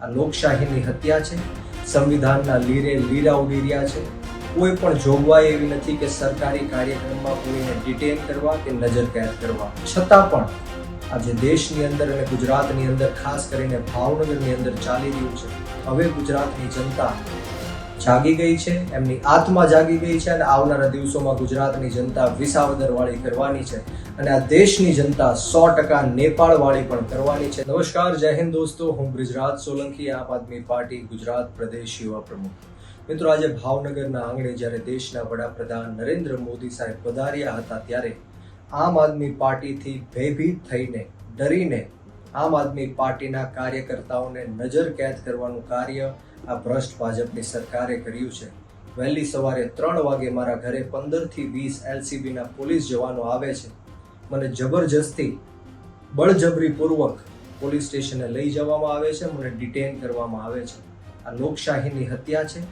આ લોકશાહીની હત્યા છે. સંવિધાનના લીરે લીરા ઉડી રહ્યા છે. કોઈ પણ જોગવાઈ એવી નથી કે સરકારી કાર્યક્રમમાં કોઈને ડિટેન કરવા કે નજર કેદ કરવા. છતાં પણ આજે દેશની અંદર અને ગુજરાતની અંદર ખાસ કરીને ભાવનગરની અંદર ચાલી રહ્યું છે. હવે ગુજરાતની જનતા જાગી ગઈ છે, એમની આત્મા જાગી ગઈ છે અને આવનારા દિવસોમાં ગુજરાતની જનતા વિસાવદરવાળી કરવાની છે અને આ દેશની જનતા 100% નેપાળવાળી પણ કરવાની છે. નમસ્કાર, જય હિન્દ દોસ્તો, હું બ્રિજરાજ સોલંકી, આમ આદમી પાર્ટી ગુજરાત પ્રદેશ યુવા પ્રમુખ. મિત્રો, આજે ભાવનગરના આંગણે જ્યારે દેશના વડાપ્રધાન નરેન્દ્ર મોદી સાહેબ પધાર્યા હતા ત્યારે આમ આદમી પાર્ટીથી ભયભીત થઈને, ડરીને આમ આદમી પાર્ટીના કાર્યકર્તાઓને નજર કેદ કરવાનું કાર્ય આ ભ્રષ્ટ ભાજપની સરકારે કર્યું છે. વહેલી સવારે 3 વાગે મારા ઘરે 15 થી 20 LCBના પોલીસ જવાનો આવે છે. મને જબરજસ્તી બળજબરીપૂર્વક પોલીસ સ્ટેશને લઈ જવામાં આવે છે, મને ડિટેન કરવામાં આવે છે. આ લોકશાહીની હત્યા છે.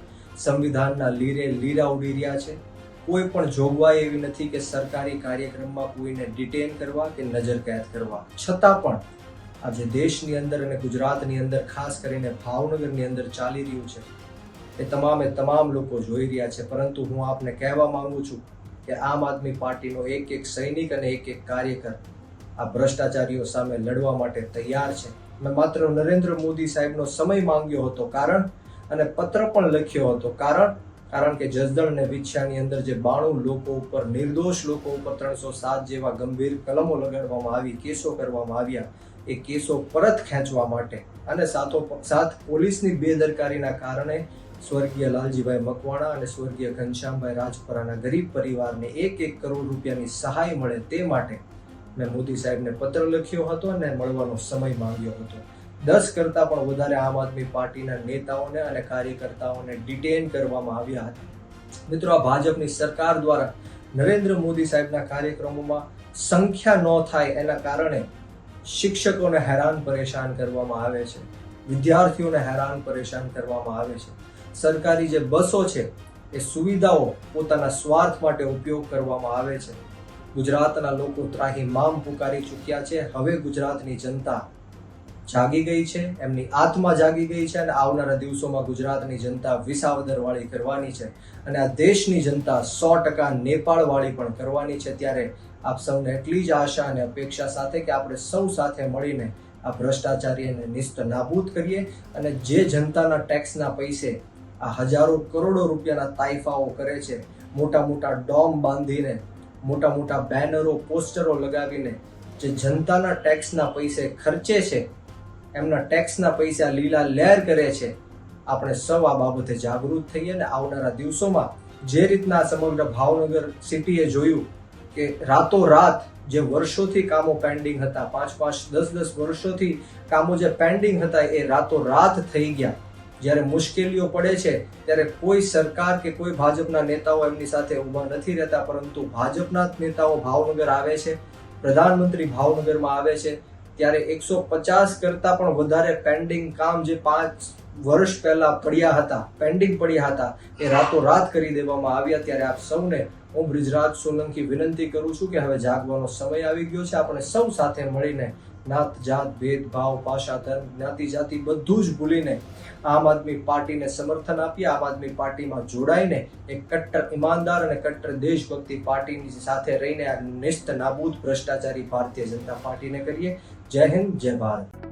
સંવિધાનના લીરે લીરા ઉડી રહ્યા છે. કોઈ પણ જોગવાઈ એવી નથી કે સરકારી કાર્યક્રમમાં કોઈને ડિટેન કરવા કે નજર કેદ કરવા. છતાં પણ આજે દેશની અંદર અને ગુજરાતની અંદર ખાસ કરીને ભાવનગરની અંદર ચાલી રહ્યું છે એ તમામ લોકો જોઈ રહ્યા છે. પરંતુ હું આપને કહેવા માંગુ છું કે આમ આદમી પાર્ટીનો એક સૈનિક અને એક કાર્યકર આ ભ્રષ્ટાચારીઓ સામે લડવા માટે તૈયાર છે. મેં માત્ર નરેન્દ્ર મોદી સાહેબનો સમય માંગ્યો હતો અને પત્ર પણ લખ્યો હતો કારણ કે જસદણ અને વિછિયાની અંદર જે 92 લોકો ઉપર, નિર્દોષ લોકો ઉપર 307 જેવા ગંભીર કલમો લગાડવામાં આવી, કેસો કરવામાં આવ્યા, એ કેસો પરત ખેંચવા માટે અને સાથોસાથ પોલીસની બેદરકારીના કારણે સ્વર્ગીય લાલજીભાઈ મકવાણા અને સ્વર્ગીય ઘનશ્યામભાઈ રાજપરાના ગરીબ પરિવારને 1 કરોડ રૂપિયાની સહાય મળે તે માટે મેં મોદી સાહેબને પત્ર લખ્યો હતો અને મળવાનો સમય માંગ્યો હતો. 10 કરતાં પણ વધારે આમ આદમી પાર્ટીના નેતાઓને અને કાર્યકર્તાઓને ડિટેન કરવામાં આવ્યા હતા. મિત્રો, આ ભાજપની સરકાર દ્વારા નરેન્દ્ર મોદી સાહેબના કાર્યક્રમોમાં સંખ્યા ન થાય એના કારણે શિક્ષકોને હેરાન પરેશાન કરવામાં આવે છે, વિદ્યાર્થીઓને હેરાન પરેશાન કરવામાં આવે છે. સરકારી જે બસો છે એ સુવિધાઓ પોતાના સ્વાર્થ માટે ઉપયોગ કરવામાં આવે છે. ગુજરાતના લોકો ત્રાહિમામ પુકારી ચૂક્યા છે. હવે ગુજરાતની જનતા જાગી ગઈ છે, એમની આત્મા જાગી ગઈ છે અને આવનારા દિવસોમાં ગુજરાતની જનતા વિસાવદરવાળી કરવાની છે અને આ દેશની જનતા 100% નેપાળવાળી પણ કરવાની છે. ત્યારે આપ સૌને એટલી જ આશા અને અપેક્ષા સાથે કે આપણે સૌ સાથે મળીને આ ભ્રષ્ટાચારીને નિસ્ત નાબૂદ કરીએ અને જે જનતાના ટેક્સના પૈસે આ હજારો કરોડો રૂપિયાના તાઇફાઓ કરે છે, મોટા મોટા ડોમ બાંધીને, મોટા મોટા બેનરો, પોસ્ટરો લગાવીને જે જનતાના ટેક્સના પૈસે ખર્ચે છે, એમના ટેક્સના પૈસા લીલા લહેર કરે છે, આપણે સૌ આ બાબતે જાગૃત થઈએ અને આવનારા દિવસોમાં જે રીતના સમગ્ર ભાવનગર સિટીએ જોયું કે રાતોરાત જે વર્ષોથી કામો પેન્ડિંગ હતા, 5-5, 10-10 વર્ષોથી કામો જે પેન્ડિંગ હતા એ રાતોરાત થઈ ગયા. જ્યારે મુશ્કેલીઓ પડે છે ત્યારે કોઈ સરકાર કે કોઈ ભાજપના નેતાઓ એમની સાથે ઊભા નથી રહેતા, પરંતુ ભાજપના નેતાઓ ભાવનગર આવે છે, પ્રધાનમંત્રી ભાવનગરમાં આવે છે ત્યારે 150 કરતાં પણ વધારે પેન્ડિંગ કામ જે 5 વર્ષ પહેલા પેન્ડિંગ પડ્યા હતા એ રાતોરાત કરી દેવામાં આવ્યા. ત્યારે આપ સૌને હું બ્રિજરાજ સોલંકી વિનંતી કરું છું કે હવે જાગવાનો સમય આવી ગયો છે. આપણે સૌ સાથે મળીને નાત જાત ભેદભાવ, ભાષા, ધર્મ, જ્ઞાતિ જાતિ બધું જ ભૂલીને આમ આદમી પાર્ટીને સમર્થન આપીએ. આમ આદમી પાર્ટીમાં જોડાઈને એક કટ્ટર ઈમાનદાર અને કટ્ટર દેશભક્તિ પાર્ટીની સાથે રહીને આ નિસ્ત નાબૂદ ભ્રષ્ટાચારી ભારતીય જનતા પાર્ટીને કરીએ. જય હિન્દ, જય ભારત.